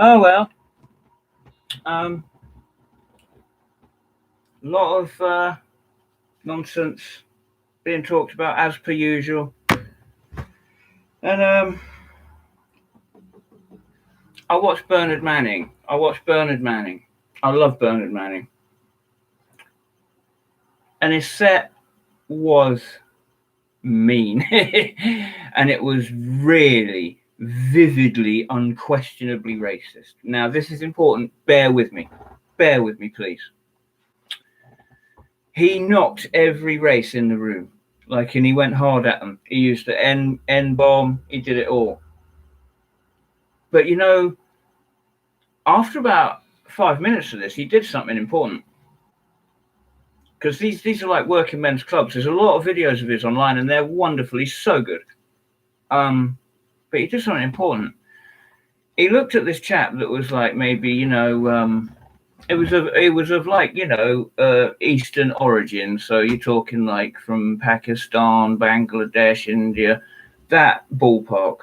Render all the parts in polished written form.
Oh well. A lot of nonsense being talked about as per usual. And I watched Bernard Manning. I love Bernard Manning. And his set was mean. And it was really, vividly, unquestionably racist. Now, this is important. Bear with me. Bear with me, please. He knocked every race in the room. And he went hard at them. He used the N-bomb. He did it all. But, after about 5 minutes of this, he did something important. Because these are like working men's clubs. There's a lot of videos of his online, and they're wonderful. He's so good. But he did something important. He looked at this chap that was like maybe, it was of like, Eastern origin. So you're talking like from Pakistan, Bangladesh, India, that ballpark.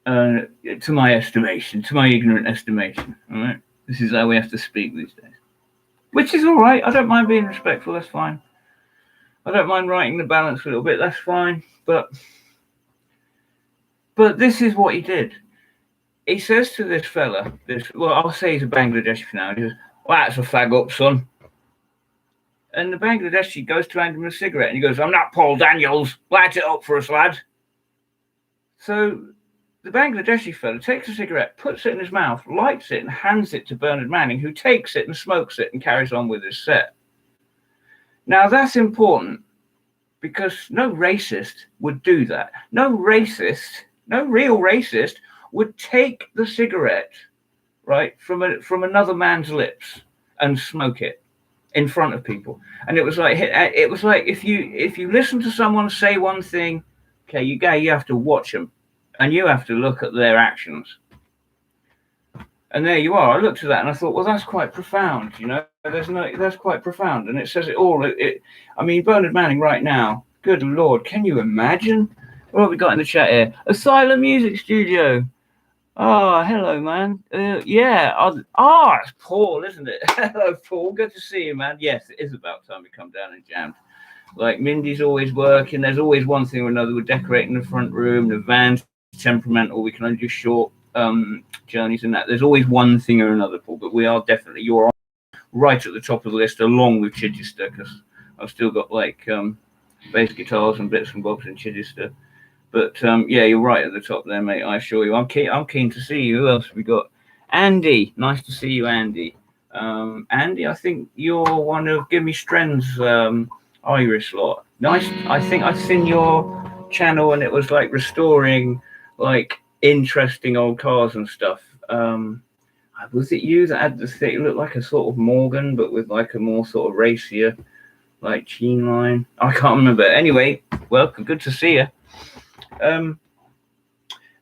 To my estimation, to my ignorant estimation. All right, this is how we have to speak these days, which is all right. I don't mind being respectful. That's fine. I don't mind writing the balance a little bit. That's fine. But this is what he did. He says to this fella, I'll say he's a Bangladeshi for now. He goes, "Well, that's a fag up, son." And the Bangladeshi goes to hand him a cigarette, and he goes, "I'm not Paul Daniels. Light it up for us, lad." So the Bangladeshi fella takes a cigarette, puts it in his mouth, lights it, and hands it to Bernard Manning, who takes it and smokes it and carries on with his set. Now, that's important because no racist would do that. No real racist would take the cigarette, right, from another man's lips and smoke it in front of people. And it was like if you listen to someone say one thing, okay, you have to watch them. And you have to look at their actions. And there you are. I looked at that and I thought, well, that's quite profound, that's quite profound. And it says it all. Bernard Manning right now, good Lord, can you imagine? What have we got in the chat here? Asylum Music Studio. Oh, hello, man. It's Paul, isn't it? Hello, Paul. Good to see you, man. Yes, it is about time we come down and jammed. Like, Mindy's always working. There's always one thing or another. We're decorating the front room. The van's temperamental. We can only do short journeys and that. There's always one thing or another, Paul. But we are definitely, you're right at the top of the list, along with Chichester, because I've still got like bass guitars and bits and bobs in Chichester. But you're right at the top there, mate. I assure you. I'm keen to see you. Who else have we got? Andy. Nice to see you, Andy. Andy, I think you're one of Gimme Stren's Irish lot. Nice. I think I've seen your channel and it was like restoring like interesting old cars and stuff. Was it you that had the thing? It looked like a sort of Morgan, but with like a more sort of racier, like Gene line. I can't remember. Anyway, welcome. Good to see you.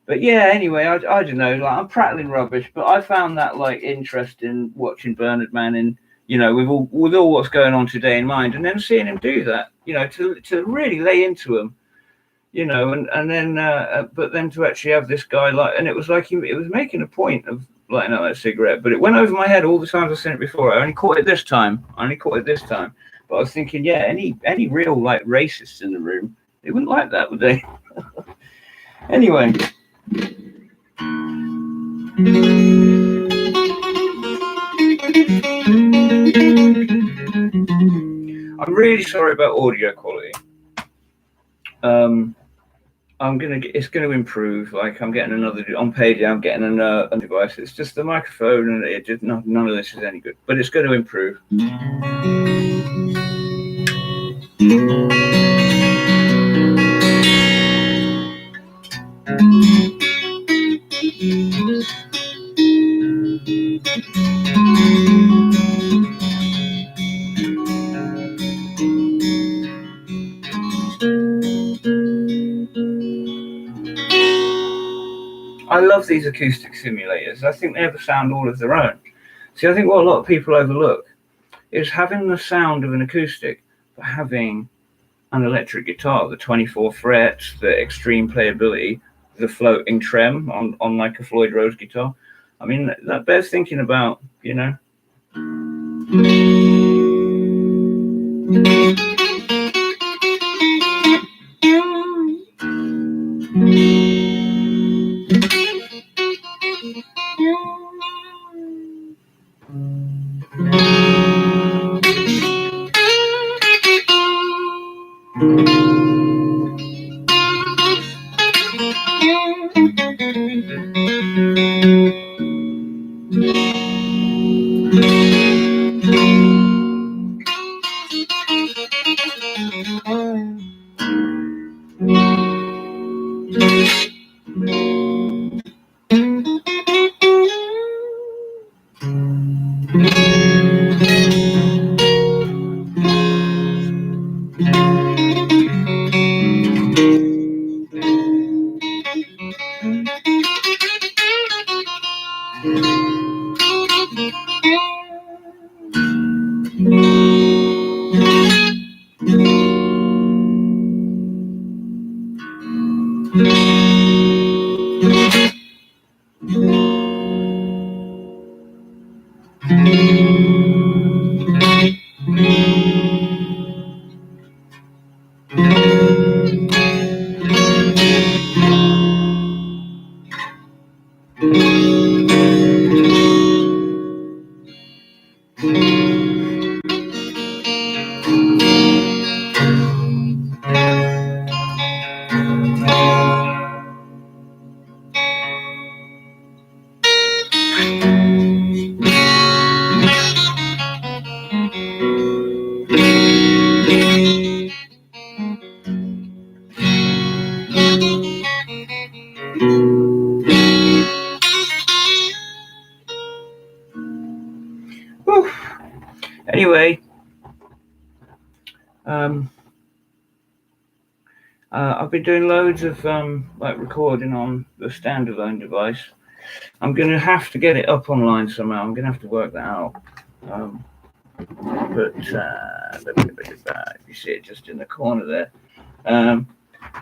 But yeah, anyway, I don't know, like I'm prattling rubbish, but I found that like interesting watching Bernard Manning, with all what's going on today in mind, and then seeing him do that, to really lay into him, and then but then to actually have this guy and it was like it was making a point of lighting up that cigarette, but it went over my head all the times I've seen it before. I only caught it this time, but I was thinking, yeah, any real like racists in the room, they wouldn't like that, would they? Anyway. I'm really sorry about audio quality. It's gonna improve. Like I'm getting another on Payday. I'm getting a device. It's just the microphone, and it just none of this is any good. But it's going to improve. I love these acoustic simulators. I think they have a sound all of their own. See, I think what a lot of people overlook is having the sound of an acoustic, but having an electric guitar, the 24 frets, the extreme playability, the floating trem on like a Floyd Rose guitar. I mean, that bears thinking about, you know. Whew. Anyway, I've been doing loads of like recording on the standalone device. I'm going to have to get it up online somehow. I'm going to have to work that out. But you see it just in the corner there.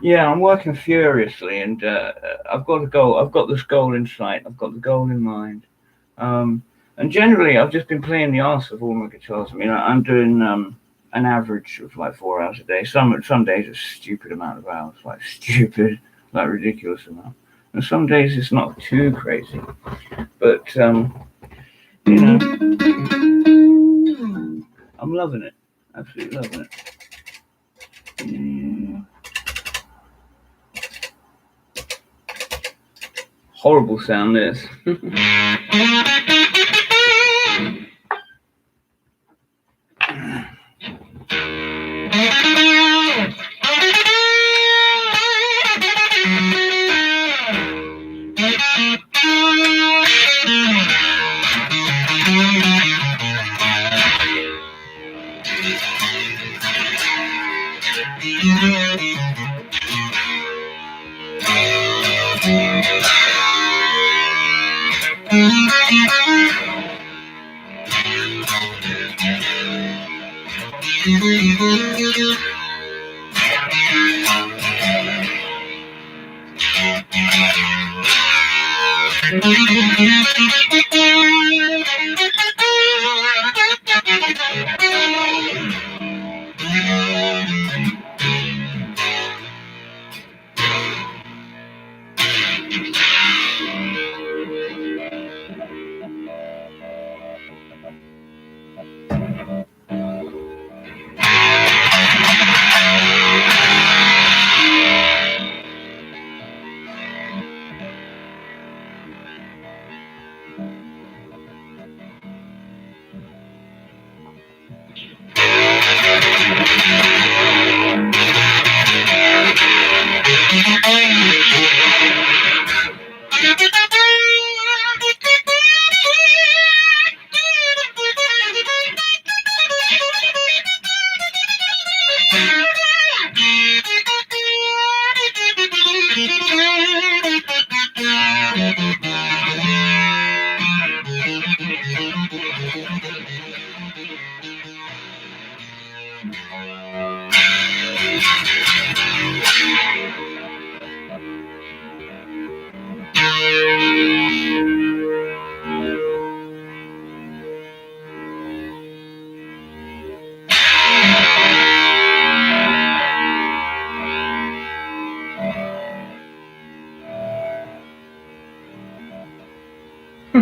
Yeah, I'm working furiously, and I've got a goal. I've got this goal in sight. I've got the goal in mind. And generally, I've just been playing the arse of all my guitars. I mean, I'm doing an average of like 4 hours a day. Some days a stupid amount of hours, like stupid, like ridiculous amount. And some days it's not too crazy. But you know, I'm loving it. Absolutely loving it. Yeah. Horrible sound, this.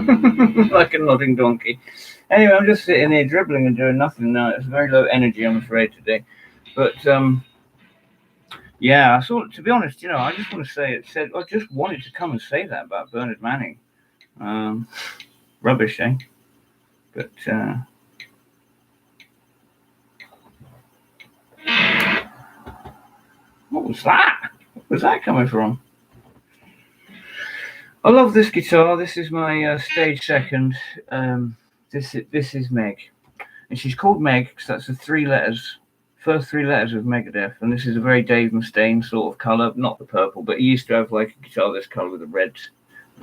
like a nodding donkey. Anyway, I'm just sitting here dribbling and doing nothing now. It's very low energy, I'm afraid, today. But yeah, I thought, to be honest, I just want to say I just wanted to come and say that about Bernard Manning. Rubbish, eh? But what was that? Where was that coming from? I love this guitar. This is my stage second. This is Meg, and she's called Meg because that's the first three letters of Megadeth. And this is a very Dave Mustaine sort of color, not the purple, but he used to have like a guitar this color with the red.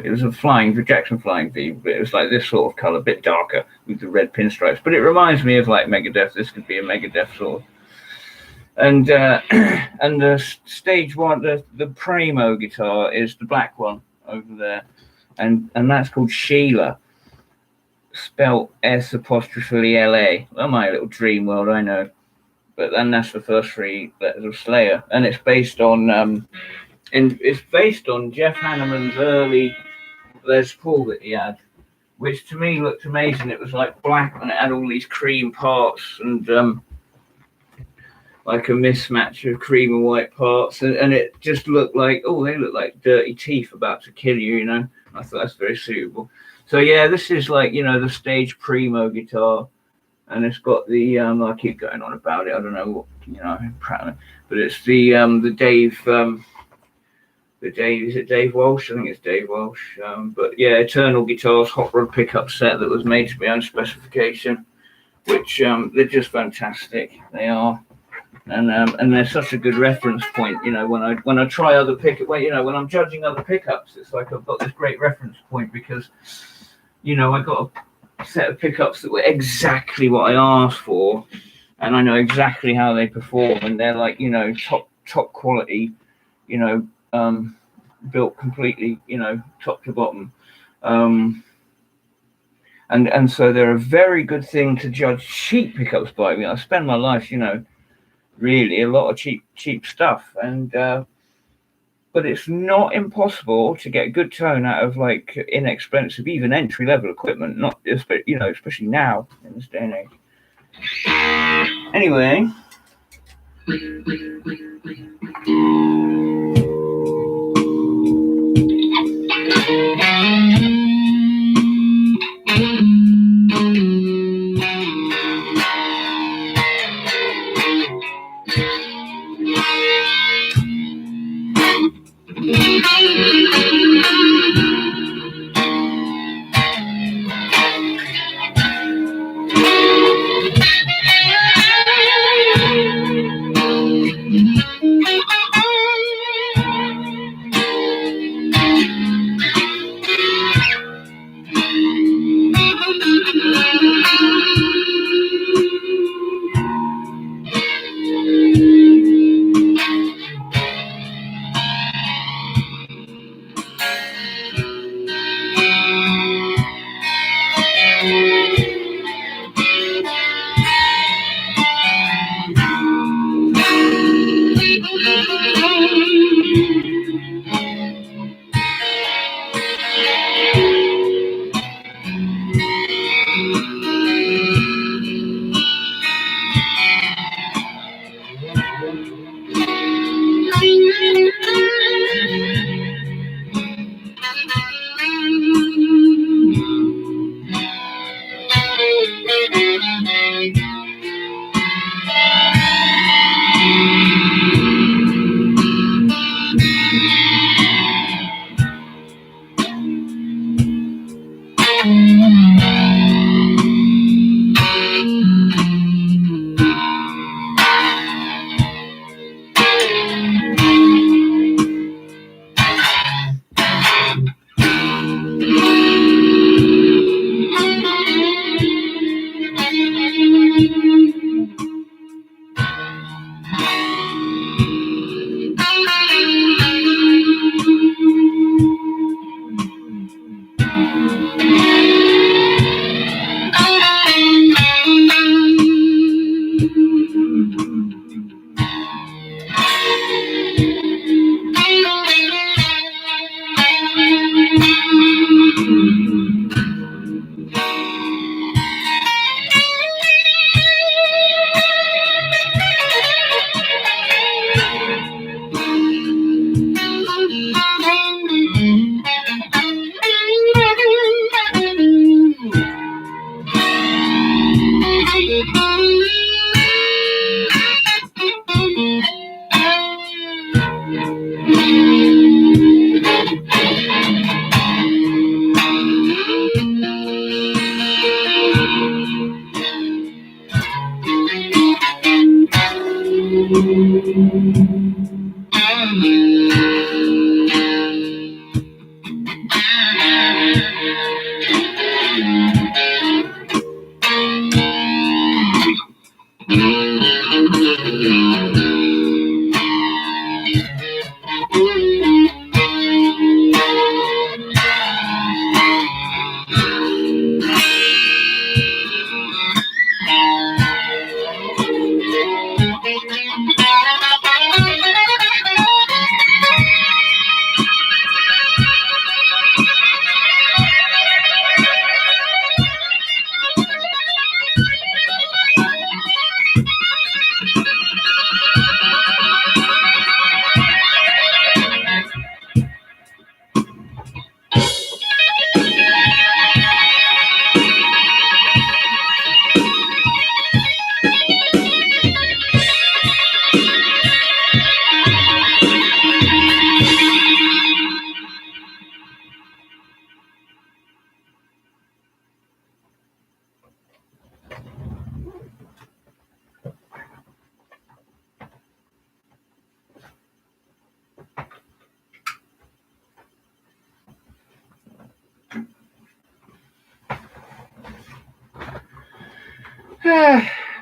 It was a Jackson Flying V, but it was like this sort of color, a bit darker with the red pinstripes. But it reminds me of like Megadeth. This could be a Megadeth sort of. And and the stage one, the Primo guitar is the black one over there, and that's called Sheila, spelt S''LA. Well, my little dream world, I know. But then that's the first three letters of Slayer, and it's based on Jeff Hanneman's early Les Paul that he had, which to me looked amazing. It was like black and it had all these cream parts and like a mismatch of cream and white parts, and it just looked like, they look like dirty teeth about to kill you, I thought that's very suitable. So yeah, this is like, the stage Primo guitar, and it's got the I keep going on about it, I don't know what, but it's the Dave, is it Dave Walsh? I think it's Dave Walsh. But yeah, Eternal Guitars hot rod pickup set that was made to my own specification, which they're just fantastic. They are. And they're such a good reference point, when I try other pickups, when I'm judging other pickups, it's like I've got this great reference point because, I got a set of pickups that were exactly what I asked for, and I know exactly how they perform, and they're like, top quality, built completely, top to bottom. And so they're a very good thing to judge cheap pickups by. I spend my life, really a lot of cheap stuff, and but it's not impossible to get good tone out of like inexpensive, even entry level equipment, not especially now in this day and age. Anyway,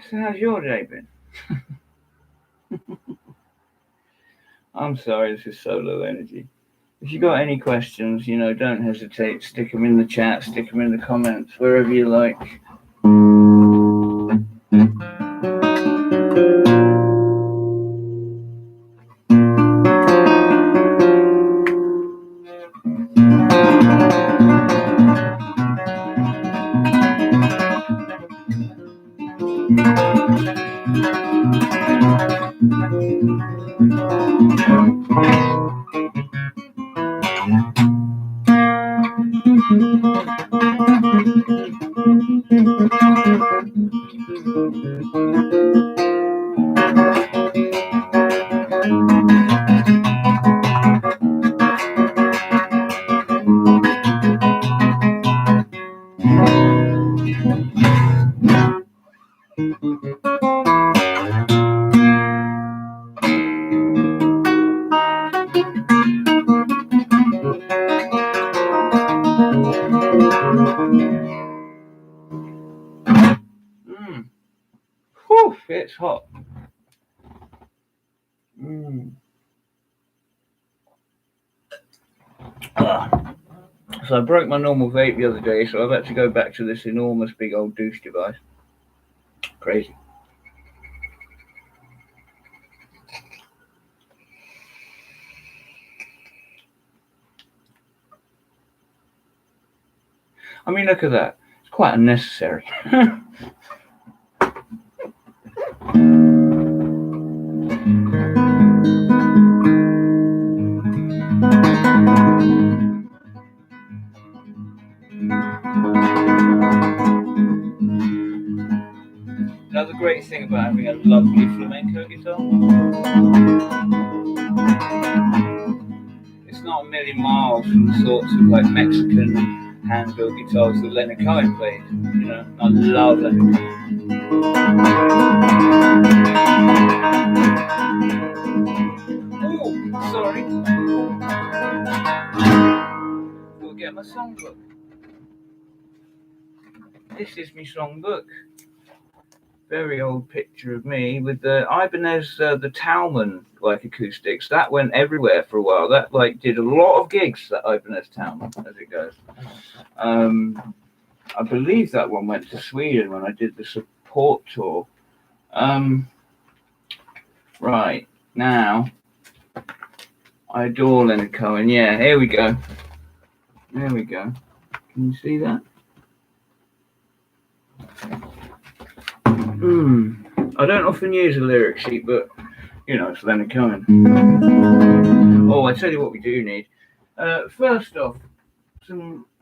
So how's your day been? I'm sorry, this is so low energy. If you got any questions, don't hesitate. Stick them in the chat, stick them in the comments, wherever you like. Whew, it's hot. So I broke my normal vape the other day, so I've had to go back to this enormous big old douche device. Crazy. I mean, look at that. It's quite unnecessary. Another great thing about having a lovely flamenco guitar, it's not a million miles from the sorts of like Mexican hand-built guitars that Leonard Cohen played. I love Leonard Cohen. Oh, sorry. We'll get my songbook. This is my songbook. Very old picture of me with the Ibanez, the Talman acoustics. That went everywhere for a while. That did a lot of gigs. That Ibanez Talman, as it goes. I believe that one went to Sweden when I did the support tour. Right now, I adore Leonard Cohen. Yeah, here we go. There we go. Can you see that? I don't often use a lyric sheet, but it's Leonard Cohen. Oh, I tell you what we do need. First off,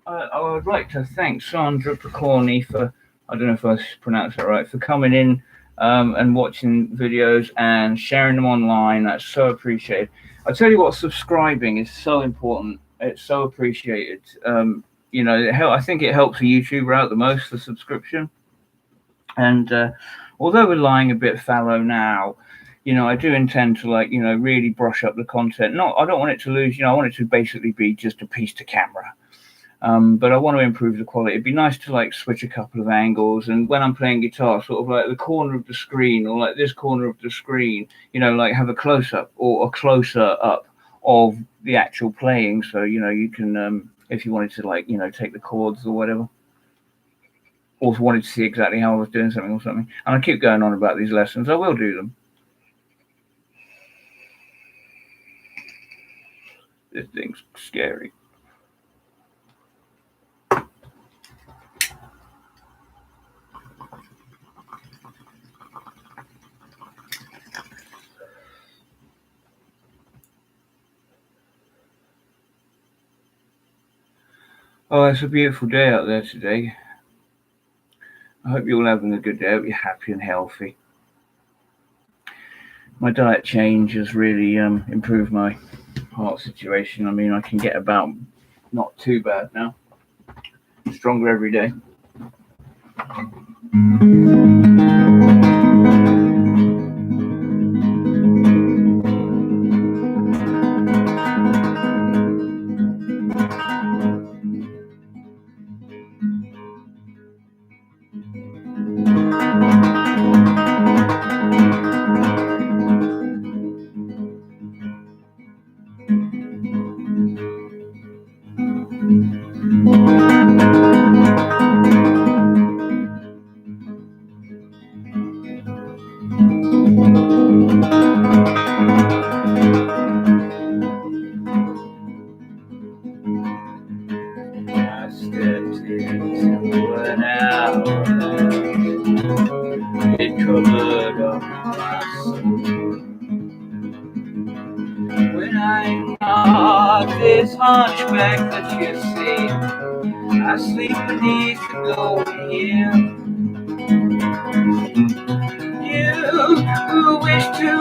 I would like to thank Sandra Picorni for, I don't know if I pronounced that right, for coming in and watching videos and sharing them online. That's so appreciated. I tell you what, subscribing is so important. It's so appreciated. I think it helps a YouTuber out the most, the subscription. And although we're lying a bit fallow now, I do intend to really brush up the content. I don't want it to lose. I want it to basically be just a piece to camera. But I want to improve the quality. It'd be nice to switch a couple of angles, and when I'm playing guitar, sort of like the corner of the screen or like this corner of the screen, have a close up or a closer up of the actual playing. So you can, if you wanted to take the chords or whatever, or wanted to see exactly how I was doing something or something. And I keep going on about these lessons. I will do them. This thing's scary. Oh, it's a beautiful day out there today. I hope you're all having a good day. I hope you're happy and healthy. My diet change has really improved my heart situation. I mean, I can get about not too bad now. Stronger every day. This hunchback that you see, I sleep beneath the golden hill. You who wish to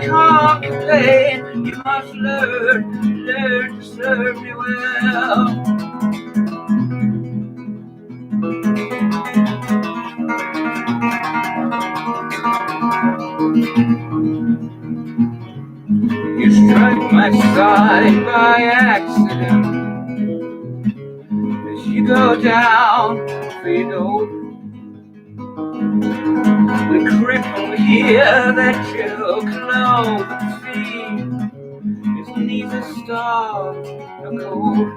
conquer pain, you must learn to serve me well. You strike my side by accident as you go down for your gold. The cripple here that you clothe and feed is neither starved nor cold.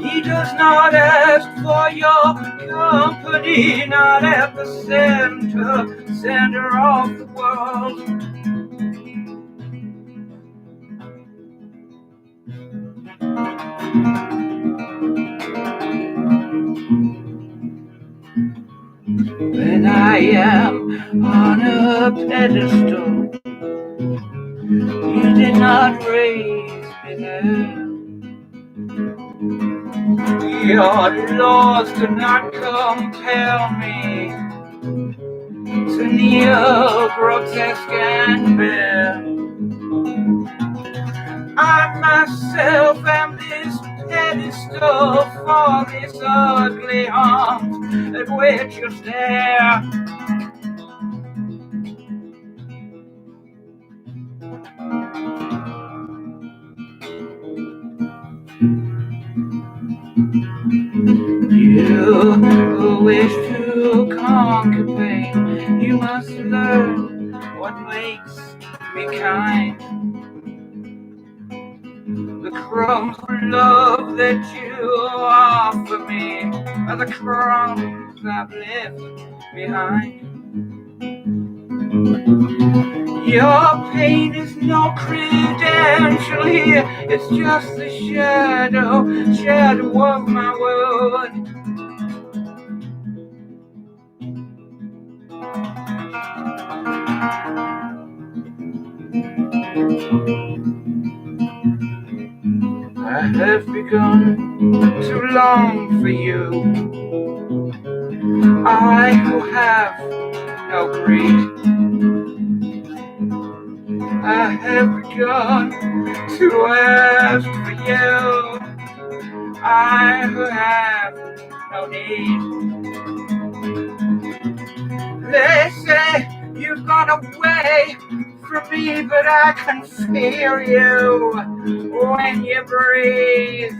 He does not ask for your company, not at the center of the world. When I am on a pedestal, you did not raise me there. Your laws do not compel me to kneel, grotesque and bare. I myself am this pedestal for this ugly arm at which you stare. You who wish to conquer pain, you must learn what makes me kind. The crumbs of love that you offer me are the crumbs I've left behind. Your pain is no credential here, it's just the shadow of my wound. I have begun to long for you, I who have no greed. I have begun to ask for you, I who have no need. They say you You've gone away from me, but I can feel you when you breathe.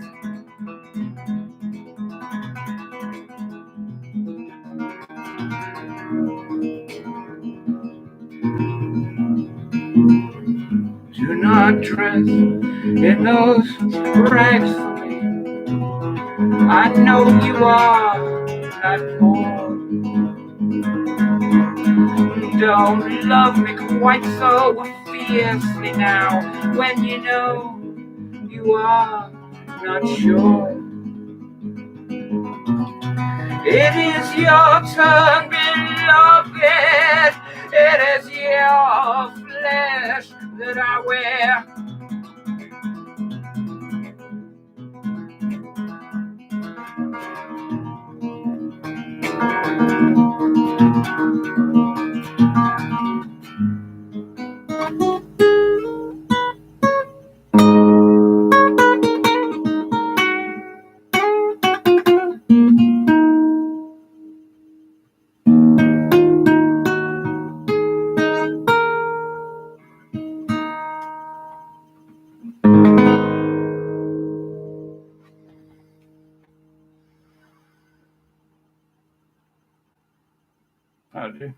Do not dress in those rags for me. I know you are not poor. Don't love me quite so fiercely now when you know you are not sure. It is your turn, beloved. It is your flesh that I wear. I'll do.